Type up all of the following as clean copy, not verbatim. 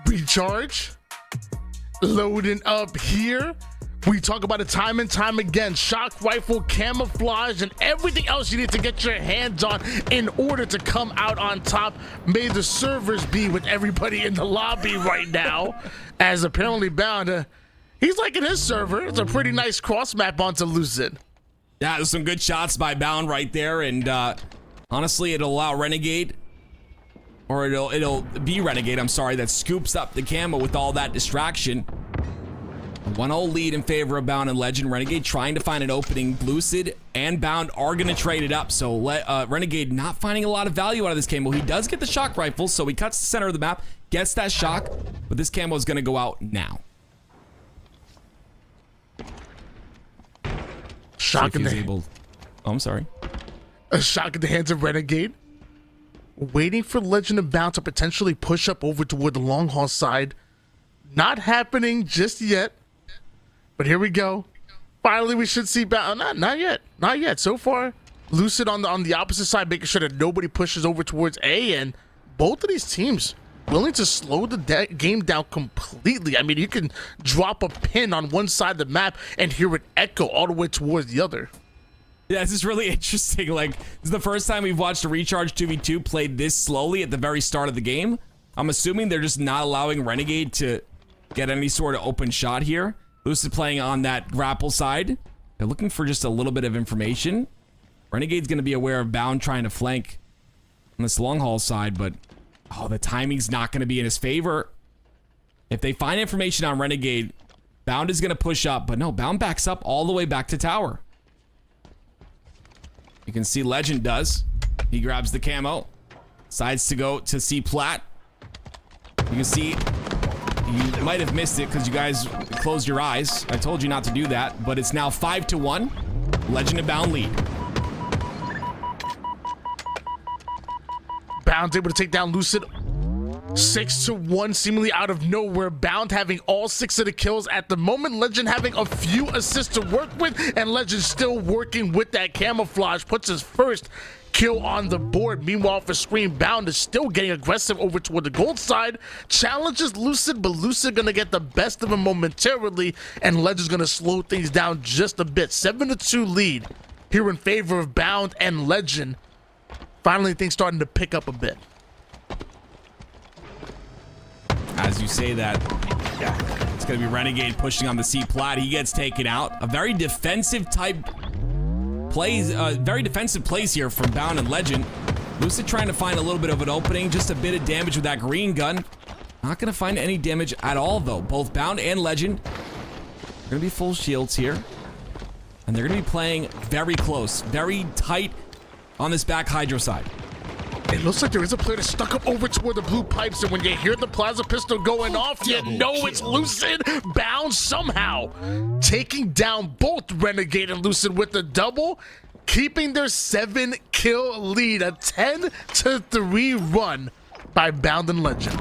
Recharge. Loading up here. We talk about it time and time again. Shock rifle, camouflage, and everything else you need to get your hands on in order to come out on top. May the servers be with everybody in the lobby right now, as apparently Bound, he's liking his server. It's a pretty nice cross map onto Lucid. Yeah, there's some good shots by Bound right there, and honestly, it'll allow Renegade, or it'll be Renegade, I'm sorry, that scoops up the camo with all that distraction. A 1-0 lead in favor of Bound and Lqgend. Renegade trying to find an opening. Lucid and Bound are going to trade it up, so Renegade not finding a lot of value out of this camo. He does get the shock rifle, so he cuts the center of the map, gets that shock, but this camo is going to go out now. Shock in the oh, I'm sorry. A shock in the hands of Renegade. Waiting for Lqgend and Bound to potentially push up over toward the long haul side. Not happening just yet. But here we go. Finally, we should see Bound. Not yet. Not yet. So far, Lucid on the opposite side, making sure that nobody pushes over towards A. And both of these teams willing to slow the game down completely. I mean, you can drop a pin on one side of the map and hear it echo all the way towards the other. Yeah, this is really interesting. Like, this is the first time we've watched a Recharge 2v2 played this slowly at the very start of the game. I'm assuming they're just not allowing Renegade to get any sort of open shot here. Lucid playing on that grapple side. They're looking for just a little bit of information. Renegade's going to be aware of Bound trying to flank on this long haul side, but oh, the timing's not going to be in his favor. If they find information on Renegade, Bound is going to push up, but no, Bound backs up all the way back to tower. You can see Lqgend does. He grabs the camo, decides to go to C plat. You can see you might have missed it because you guys closed your eyes. I told you not to do that, but it's now 5-1. Lqgend and Bound lead. Bound's able to take down Lucid 6-1, seemingly out of nowhere. Bound having all 6 of the kills at the moment. Lqgend having a few assists to work with, and Lqgend still working with that camouflage. Puts his first kill on the board. Meanwhile, for Scream, Bound is still getting aggressive over toward the gold side. Challenges Lucid, but Lucid gonna get the best of him momentarily, and Lqgend's gonna slow things down just a bit. 7-2 lead here in favor of Bound and Lqgend. Finally, things starting to pick up a bit. As you say that, yeah, it's going to be Renegade pushing on the C plat. He gets taken out. A very defensive type plays, very defensive plays here from Bound and Lqgend. Lucid trying to find a little bit of an opening, just a bit of damage with that green gun. Not going to find any damage at all, though. Both Bound and Lqgend are going to be full shields here. And they're going to be playing very close, very tight on this back hydro side. It looks like there is a player that's stuck up over toward the blue pipes, and when you hear the plasma pistol going off, you know it's Lucid. Bound somehow taking down both Renegade and Lucid with the double, keeping their 7-kill lead. A 10-3 run by Bound and Lqgend.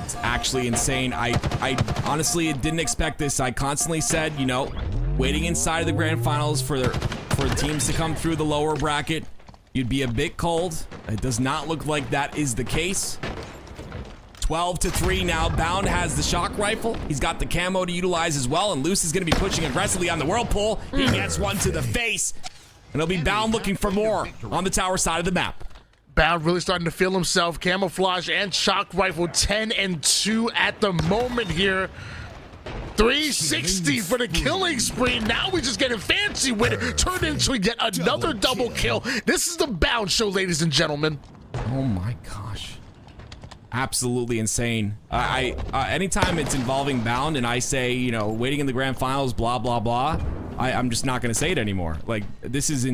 It's actually insane. I honestly didn't expect this. I constantly said, you know, waiting inside of the grand finals for teams to come through the lower bracket, you'd be a bit cold. It does not look like that is the case. 12-3 now. Bound has the shock rifle. He's got the camo to utilize as well, and Luce is going to be pushing aggressively on the whirlpool. He gets one to the face, and it'll be Bound looking for more on the tower side of the map. Bound really starting to feel himself. Camouflage and shock rifle 10-2 at the moment here. 360 for the killing spree. Now we're just getting fancy with it. Turned into yet another double kill. This is the Bound show, ladies and gentlemen. Oh my gosh. Absolutely insane. Anytime it's involving Bound and I say, you know, waiting in the grand finals, blah, blah, blah, I'm just not going to say it anymore. Like, this is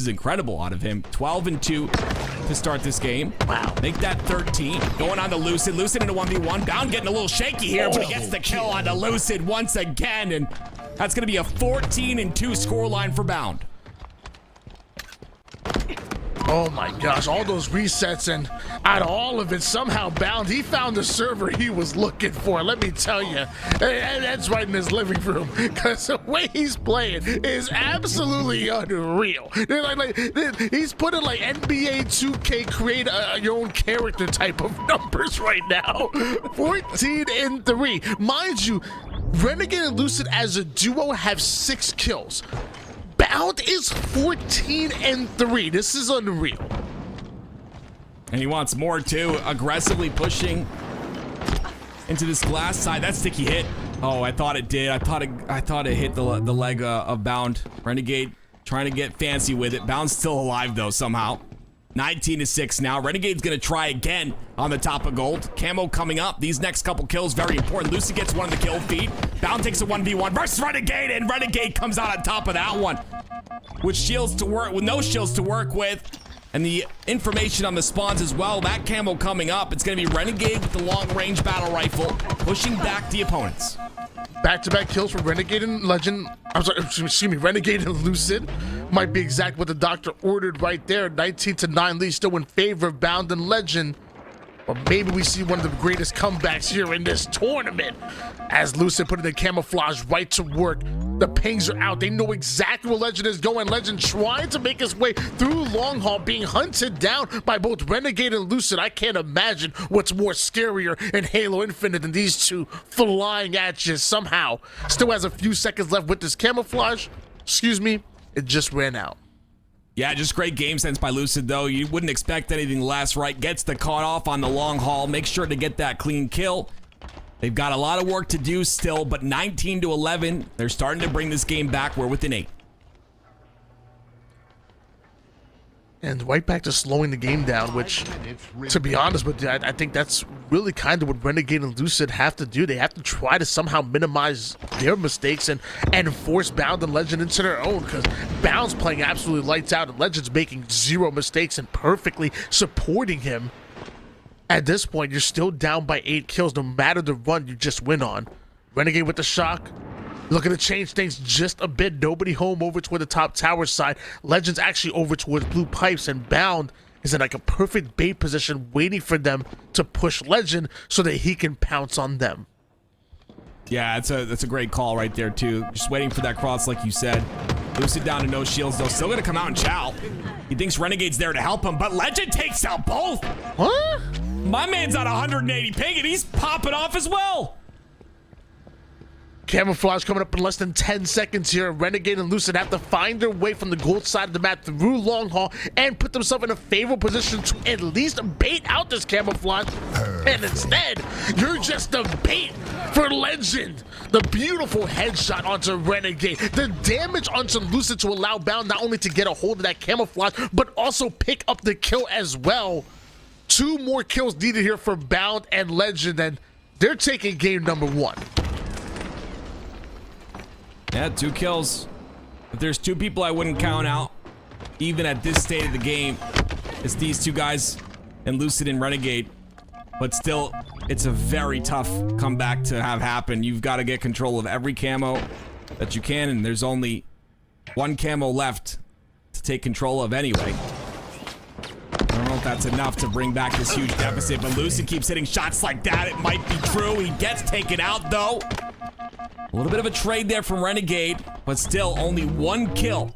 incredible out of him. 12-2 to start this game. Wow. Make that 13. Going on to Lucid. Lucid into 1v1. Bound getting a little shaky here, but he gets the kill on to Lucid once again. And that's going to be a 14-2 scoreline for Bound. Oh my gosh, all those resets, and out of all of it, somehow Bound, he found the server he was looking for. Let me tell you, that's right in his living room, because the way he's playing is absolutely unreal. He's putting like NBA 2K create your own character type of numbers right now. 14-3. Mind you, Renegade and Lucid as a duo have 6 kills. Bound is 14-3. This is unreal. And he wants more too. Aggressively pushing into this glass side. That sticky hit. Oh, I thought it did. I thought it hit the leg of Bound. Renegade trying to get fancy with it. Bound's still alive though somehow. 19-6 now. Renegade's gonna try again on the top of gold. Camo coming up. These next couple kills very important. Lucid gets one of the kill feed. Bound takes a 1v1 versus Renegade, and Renegade comes out on top of that one with shields to work with, no shields to work with, and the information on the spawns as well. That camo coming up. It's gonna be Renegade with the long-range battle rifle pushing back the opponents. Back-to-back kills for Renegade and Legend. I'm sorry, excuse me, Renegade and Lucid. Might be exact what the doctor ordered right there. 19-9 lead still in favor of Bound and Legend. Or maybe we see one of the greatest comebacks here in this tournament. As Lucid putting the camouflage right to work. The pings are out. They know exactly where Legend is going. Legend trying to make his way through long haul, being hunted down by both Renegade and Lucid. I can't imagine what's more scarier in Halo Infinite than these two flying at you somehow. Still has a few seconds left with this camouflage. Excuse me, it just ran out. Yeah, just great game sense by Lucid, though. You wouldn't expect anything less, right? Gets the cut off on the long haul. Make sure to get that clean kill. They've got a lot of work to do still, but 19-11. They're starting to bring this game back. We're within 8. And right back to slowing the game down, which, to be honest with you, I think that's really kind of what Renegade and Lucid have to do. They have to try to somehow minimize their mistakes and force Bound and Legend into their own, because Bound's playing absolutely lights out and Legend's making 0 mistakes and perfectly supporting him. At this point, you're still down by 8 kills, no matter the run you just went on. Renegade with the shock. Looking to change things just a bit. Nobody home over toward the top tower side. Legend's actually over towards blue pipes, and Bound is in like a perfect bait position waiting for them to push Legend so that he can pounce on them. Yeah, that's a great call right there too. Just waiting for that cross like you said. Lucid down to no shields though. Still gonna come out and chow. He thinks Renegade's there to help him, but Legend takes out both. What? My man's on 180 ping and he's popping off as well. Camouflage coming up in less than 10 seconds here. Renegade and Lucid have to find their way from the gold side of the map through long haul and put themselves in a favorable position to at least bait out this camouflage. And instead, you're just a bait for Legend. The beautiful headshot onto Renegade. The damage onto Lucid to allow Bound not only to get a hold of that camouflage, but also pick up the kill as well. 2 more kills needed here for Bound and Legend, and they're taking game number 1. Yeah, 2 kills. If there's 2 people I wouldn't count out, even at this state of the game, it's these 2 guys and Lucid and Renegade. But still, it's a very tough comeback to have happen. You've got to get control of every camo that you can, and there's only 1 camo left to take control of anyway. I don't know if that's enough to bring back this huge deficit, but Lucid keeps hitting shots like that. It might be true. He gets taken out, though. A little bit of a trade there from Renegade, but still only 1 kill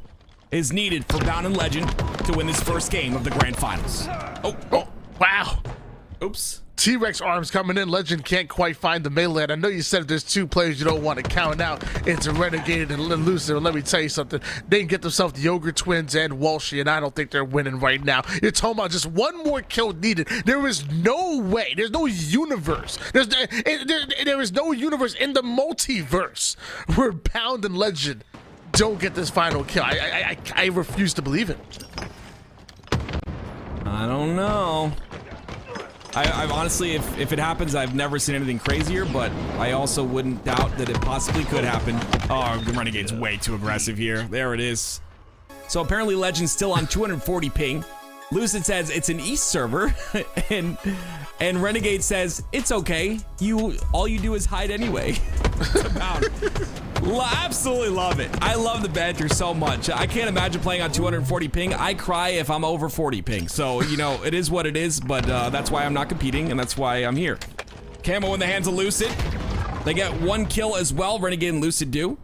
is needed for Bound and Legend to win this first game of the Grand Finals. Oh, wow. Oops. T-Rex arms coming in. Legend can't quite find the melee. And I know you said if there's 2 players you don't want to count out, it's a Renegade and Lucid. But let me tell you something. They can get themselves the Yogurt Twins and Walshy, and I don't think they're winning right now. You're talking about just 1 more kill needed. There is no way. There's no universe. There is no universe in the multiverse where Bound and Legend don't get this final kill. I refuse to believe it. I don't know. I've honestly, if it happens, I've never seen anything crazier, but I also wouldn't doubt that it possibly could happen. Oh, the Renegade's way too aggressive here. There it is. So apparently Legend's still on 240 ping. Lucid says it's an East server, and Renegade says it's okay. All you do is hide anyway. Absolutely love it. I love the banter so much. I can't imagine playing on 240 ping. I cry if I'm over 40 ping. So, you know, it is what it is, but that's why I'm not competing, and that's why I'm here. Camo in the hands of Lucid. They get 1 kill as well. Renegade and Lucid do.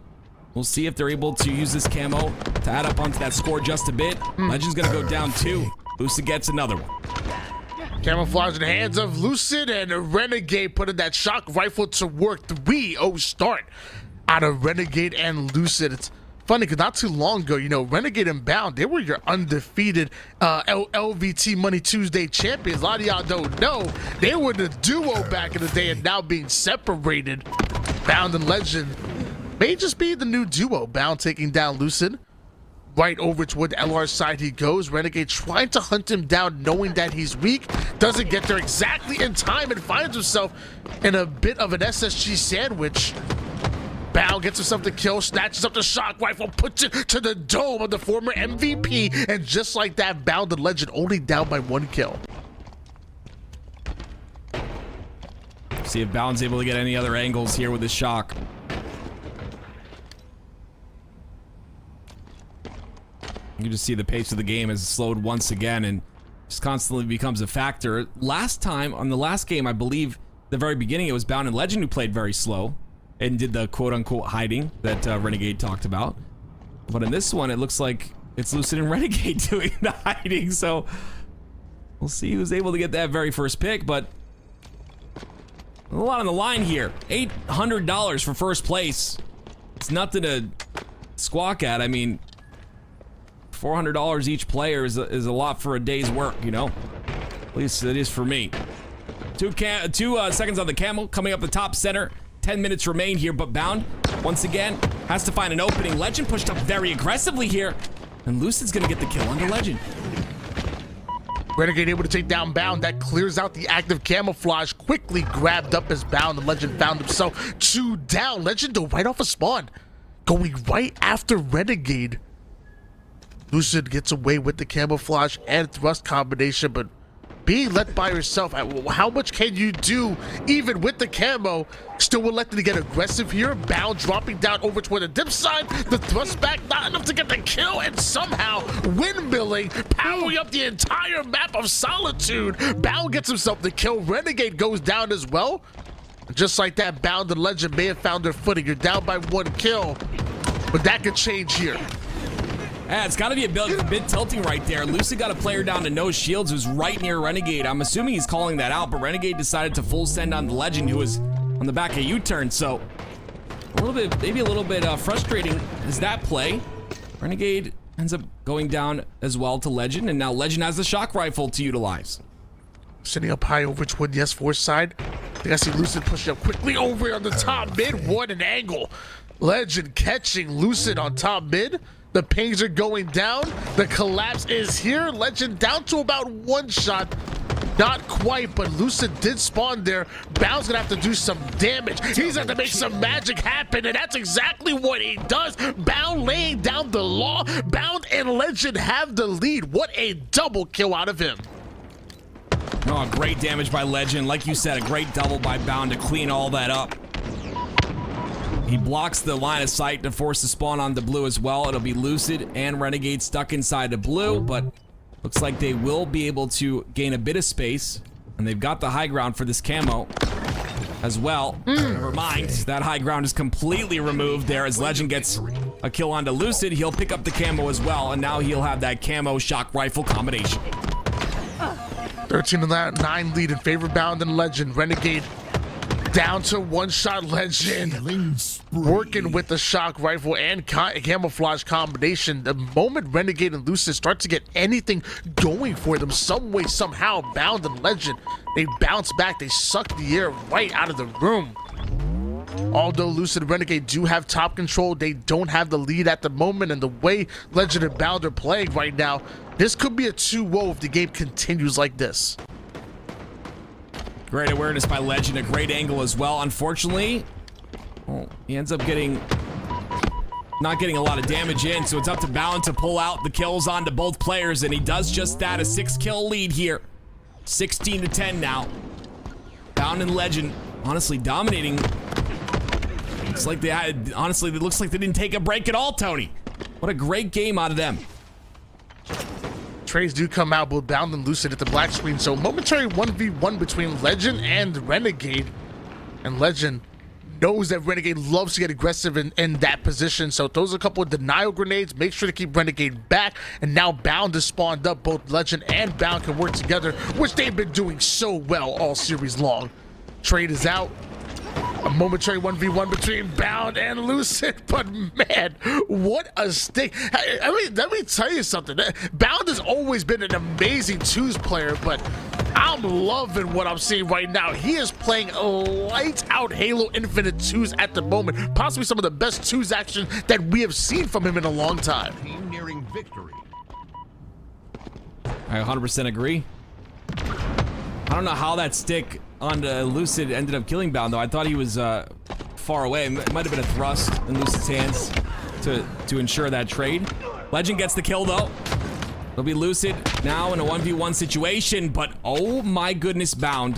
We'll see if they're able to use this camo to add up onto that score just a bit. Legend's gonna go down 2. Lucid gets another one. Camouflage in the hands of Lucid, and Renegade putting that shock rifle to work. 3-0 start out of Renegade and Lucid. It's funny because not too long ago, you know, Renegade and Bound, they were your undefeated LVT Money Tuesday champions. A lot of y'all don't know, they were the duo back in the day, and now being separated. Bound and Legend may just be the new duo. Bound taking down Lucid. Right over toward the LR side he goes. Renegade trying to hunt him down, knowing that he's weak. Doesn't get there exactly in time and finds himself in a bit of an SSG sandwich. Bound gets himself the kill, snatches up the shock rifle, puts it to the dome of the former MVP, and just like that, Bound and Legend only down by 1 kill. See if Bound's able to get any other angles here with his shock. You can just see the pace of the game has slowed once again and just constantly becomes a factor. Last time, on the last game, I believe, the very beginning, it was Bound and Legend who played very slow and did the quote-unquote hiding that Renegade talked about. But in this one, it looks like it's Lucid and Renegade doing the hiding, so we'll see who's able to get that very first pick, but a lot on the line here. $800 for first place. It's nothing to squawk at. I mean, $400 each player is a lot for a day's work, you know? At least it is for me. 2 seconds on the camo, coming up the top center. 10 minutes remain here, but Bound, once again, has to find an opening. Legend pushed up very aggressively here, and Lucid's gonna get the kill on the Legend. Renegade able to take down Bound. That clears out the active camouflage. Quickly grabbed up as Bound. The Legend found himself 2 down. Legend though right off a spawn, going right after Renegade. Lucid gets away with the camouflage and thrust combination, but being let by yourself, how much can you do even with the camo? Still elected to get aggressive here. Bound dropping down over toward the dip side. The thrust back, not enough to get the kill, and somehow windmilling, powering up the entire map of Solitude. Bound gets himself the kill. Renegade goes down as well. Just like that, Bound and Legend may have found their footing. You're down by 1 kill, but that could change here. Yeah, it's got to be a bit tilting right there. Lucid got a player down to no shields who's right near Renegade. I'm assuming he's calling that out, but Renegade decided to full send on the Legend who was on the back of U-turn. So a little bit, maybe a little bit frustrating is that play. Renegade ends up going down as well to Legend, and now Legend has the shock rifle to utilize. Sitting up high over toward the S4 side. I think I see Lucid pushing up quickly over on the top mid. What an angle. Legend catching Lucid on top mid. The pings are going down. The collapse is here. Legend down to about 1 shot. Not quite, but Lucid did spawn there. Bound's gonna have to do some damage. He's gonna have to make some magic happen, and that's exactly what he does. Bound laying down the law. Bound and Legend have the lead. What a double kill out of him. Oh, great damage by Legend. Like you said, a great double by Bound to clean all that up. He blocks the line of sight to force the spawn on the blue as well. It'll be Lucid and Renegade stuck inside the blue, but looks like they will be able to gain a bit of space, and they've got the high ground for this camo as well. Never mind, that high ground is completely removed there as Legend gets a kill onto Lucid. He'll pick up the camo as well, and now he'll have that camo shock rifle combination. 13-9 lead in favor of Bound and Legend. Renegade down to 1 shot. Legend working with the shock rifle and camouflage combination. The moment Renegade and Lucid start to get anything going for them, some way, somehow, Bound and Legend, they bounce back. They suck the air right out of the room. Although Lucid and Renegade do have top control, they don't have the lead at the moment, and the way Legend and Bound are playing right now, this could be a 2-0 if the game continues like this. Great awareness by Legend, a great angle as well. Unfortunately, well, he ends up not getting a lot of damage in, so it's up to Bound to pull out the kills onto both players, and he does just that. A 6-kill lead here. 16-10 now. Bound and Legend honestly dominating Looks like they had, honestly, it looks like they didn't take a break at all, Tony. What a great game out of them. Trades do come out, both Bound and Lucid at the black screen. So momentary 1v1 between Lqgend and Renegade. And Lqgend knows that Renegade loves to get aggressive in that position. So throws a couple of denial grenades, make sure to keep Renegade back. And now Bound is spawned up. Both Lqgend and Bound can work together, which they've been doing so well all series long. Trade is out. A momentary 1v1 between Bound and Lucid, but man, what a stick. I mean, let me tell you something. Bound has always been an amazing twos player, but I'm loving what I'm seeing right now. He is playing lights out Halo Infinite twos at the moment. Possibly some of the best twos action that we have seen from him in a long time. Team nearing victory. I 100% agree. I don't know how that stick on Lucid ended up killing Bound, though. I thought he was far away. It might have been a thrust in Lucid's hands to ensure that trade. Lqgend gets the kill, though. It'll be Lucid now in a 1v1 situation, but oh my goodness, Bound.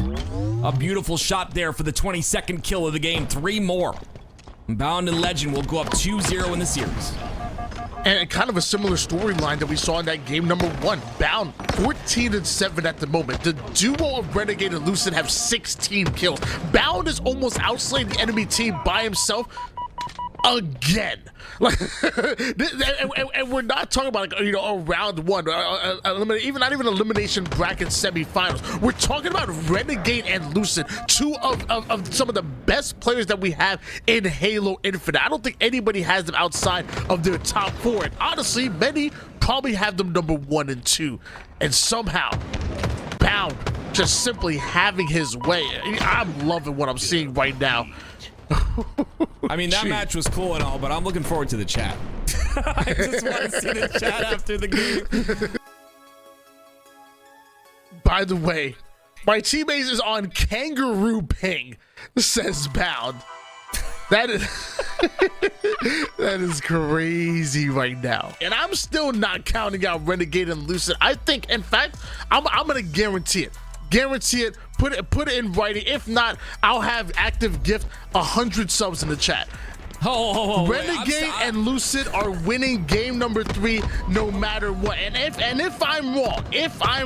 A beautiful shot there for the 22nd kill of the game. 3 more. Bound and Lqgend will go up 2-0 in the series. And kind of a similar storyline that we saw in that game number 1. Bound 14-7 at the moment. The duo of Renegade and Lucid have 16 kills. Bound is almost outslaying the enemy team by himself again. Like, and we're not talking about, like, you know, a round 1, even not even elimination bracket semifinals. We're talking about Renegade and Lucid, 2 of some of the best players that we have in Halo Infinite. I don't think anybody has them outside of their top 4, and honestly, many probably have them number 1 and 2. And somehow, Bound just simply having his way. I'm loving what I'm seeing right now. I mean, that match was cool and all, but I'm looking forward to the chat. I just want to see the chat after the game. By the way, my teammate is on kangaroo ping, says Bound. That is that is crazy right now. And I'm still not counting out Renegade and Lucid. I think, in fact, I'm gonna guarantee it. Guarantee it. Put it in writing. If not, I'll have active gift 100 subs in the chat. Renegade and Lucid are winning game number 3 no matter what. And if I'm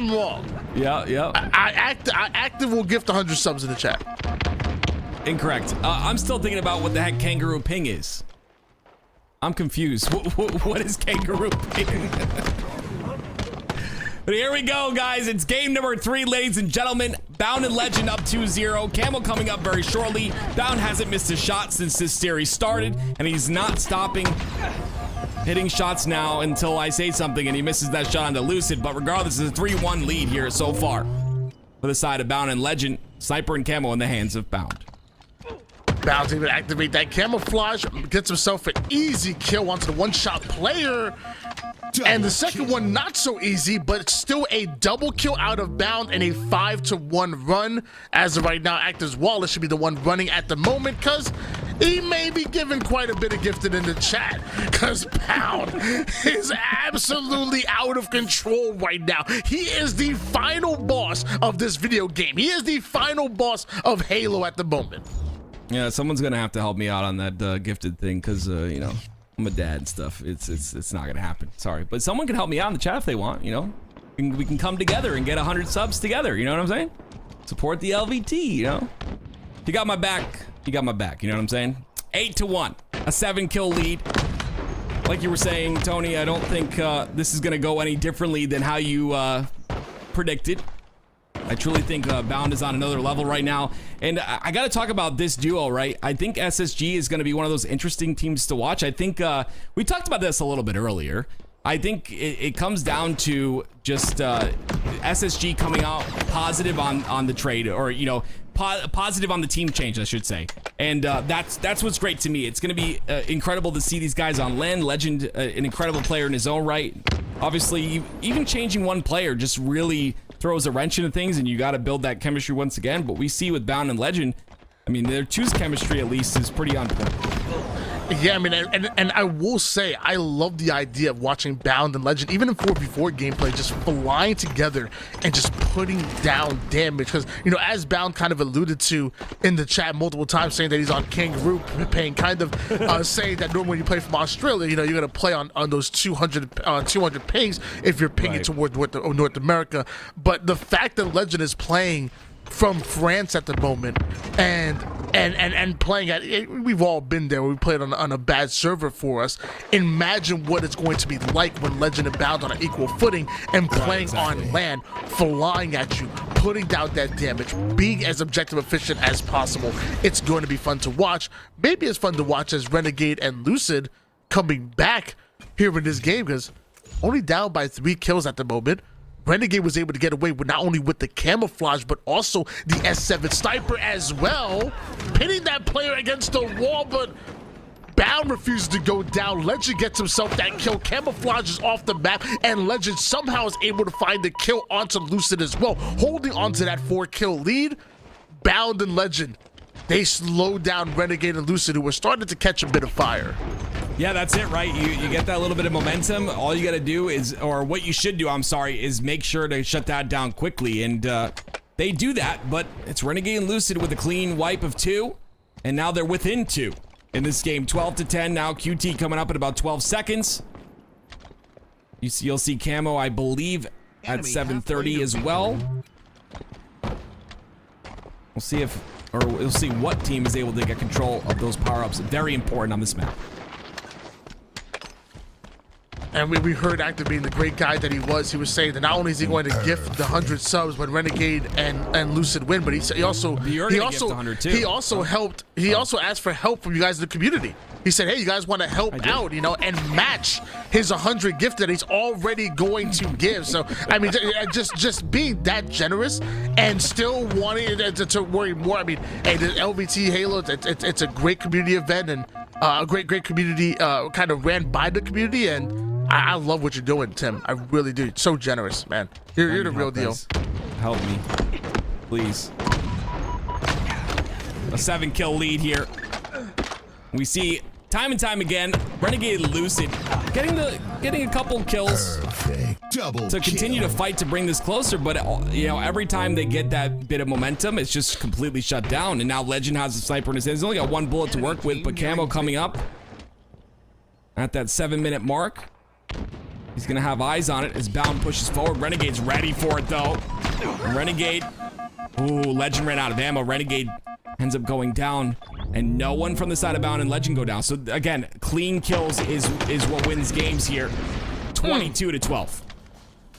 wrong, yeah, I active will gift 100 subs in the chat. Incorrect. I'm still thinking about what the heck kangaroo ping is. I'm confused. What is kangaroo ping? But here we go, guys. It's game number 3, ladies and gentlemen. Bound and Lqgend up 2-0. Camel coming up very shortly. Bound hasn't missed a shot since this series started, and he's not stopping hitting shots now until I say something, and he misses that shot onto Lucid. But regardless, it's a 3-1 lead here so far for the side of Bound and Lqgend. Sniper and Camo in the hands of Bound. Bound able to activate that camouflage, gets himself an easy kill onto the one-shot player. And the second one, not so easy, but still a double kill out of Bound and a 5-1 run. As of right now, Active's Wallace should be the one running at the moment, because he may be given quite a bit of gifted in the chat, because Bound is absolutely out of control right now. He is the final boss of this video game. He is the final boss of Halo at the moment. Yeah, someone's gonna have to help me out on that gifted thing, because you know, I'm a dad and stuff. It's not gonna happen. Sorry, but someone can help me out in the chat if they want. You know, we can come together and get 100 subs together. You know what I'm saying? Support the LVT. You know, if you got my back, you got my back. You know what I'm saying? 8-1, a 7-kill lead. Like you were saying, Tony, I don't think this is gonna go any differently than how you predicted. I truly think Bound is on another level right now. And I got to talk about this duo, right? I think SSG is going to be one of those interesting teams to watch. I think we talked about this a little bit earlier. I think it comes down to just SSG coming out positive on the trade, or, you know, positive on the team change, I should say. And that's what's great to me. It's going to be incredible to see these guys on land. Lqgend, an incredible player in his own right. Obviously, even changing one player just really throws a wrench into things, and you got to build that chemistry once again. But we see with Bound and Lqgend, I mean, their choose chemistry at least is pretty on point. Yeah, I mean, and I will say, I love the idea of watching Bound and Legend, even in 4v4 gameplay, just flying together and just putting down damage. Because, you know, as Bound kind of alluded to in the chat multiple times, saying that he's on Kangaroo, paying kind of saying that normally when you play from Australia, you know, you're going to play on those 200 pings if you're pinging toward North America. But the fact that Legend is playing from France at the moment and playing at it, we've all been there. We played on a bad server for us. Imagine what it's going to be like when Legend and Bound on an equal footing and playing on land, flying at you, putting down that damage, being as objective efficient as possible. It's going to be fun to watch. Maybe as fun to watch as Renegade and Lucid coming back here in this game, because only down by 3 kills at the moment. Renegade was able to get away with not only with the camouflage, but also the S7 sniper as well, pinning that player against the wall, but Bound refuses to go down. Legend gets himself that kill. Camouflage is off the map, and Legend somehow is able to find the kill onto Lucid as well, holding onto that 4-kill lead. Bound and Legend, they slow down Renegade and Lucid, who were starting to catch a bit of fire. Yeah, that's it, right? You get that little bit of momentum. All you got to do is, or what you should do, I'm sorry, is make sure to shut that down quickly. And they do that, but it's Renegade and Lucid with a clean wipe of 2. And now they're within 2 in this game. 12-10 now. QT coming up in about 12 seconds. You'll see Camo, I believe, at 7:30 as well. We'll see if, or we'll see what team is able to get control of those power-ups. Very important on this map. And we heard Actor being the great guy that he was saying that not only is he going to gift the 100 subs when Renegade and Lucid win, but he also helped. He also asked for help from you guys in the community. He said, "Hey, you guys want to help out, you know, and match his 100 gift that he's already going to give." So I mean, just being that generous and still wanting to worry more. I mean, hey, the LVT Halo, it's a great community event and a great community kind of ran by the community, and I love what you're doing, Tim. I really do. So generous, man. You're the real deal. Help me, please. A 7-kill lead here. We see time and time again Renegade and Lucid getting a couple kills to continue to fight to bring this closer, but you know, every time they get that bit of momentum, it's just completely shut down. And now Legend has a sniper in his hands. He's only got 1 bullet to work with, but Camo coming up at that 7-minute mark. He's gonna have eyes on it as Bound pushes forward. Renegade's ready for it though. Renegade, ooh, Legend ran out of ammo. Renegade ends up going down, and no one from the side of Bound and Legend go down. So again, clean kills is what wins games here. 22-12.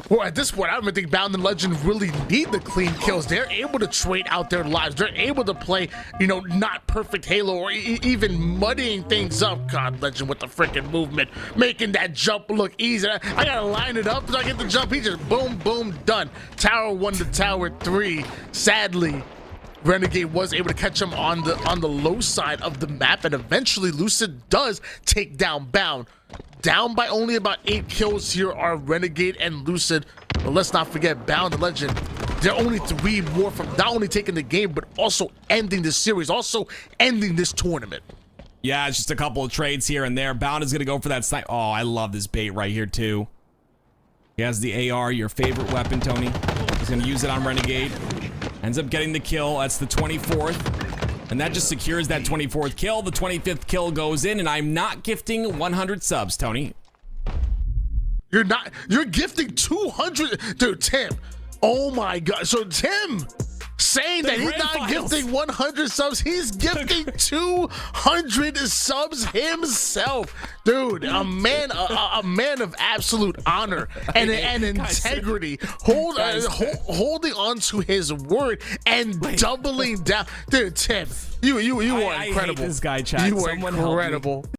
Well, at this point, I don't even think Bound and Legend really need the clean kills. They're able to trade out their lives. They're able to play, you know, not perfect Halo or even muddying things up. God, Legend with the freaking movement, making that jump look easy. I gotta line it up. Did I get the jump? He just boom, boom, done. Tower 1 to Tower 3. Sadly, Renegade was able to catch him on the low side of the map, and eventually Lucid does take down Bound. Down by only about 8 kills here are Renegade and Lucid, but let's not forget Bound and Legend. They're only 3 more from not only taking the game, but also ending this series, also ending this tournament. Yeah, it's just a couple of trades here and there. Bound is gonna go for that snipe. Oh, I love this bait right here too. He has the AR, your favorite weapon, Tony. He's gonna use it on Renegade. Ends up getting the kill. That's the 24th. And that just secures that 24th kill. The 25th kill goes in, and I'm not gifting 100 subs, Tony. You're not. You're gifting 200. Dude, Tim. Oh my God. So Tim saying that he's not gifting 100 subs. He's gifting 200 subs himself. Dude, a man of absolute honor and integrity, holding on to his word and doubling down. Dude, Tim, you are incredible. I hate this guy, chat. You are incredible.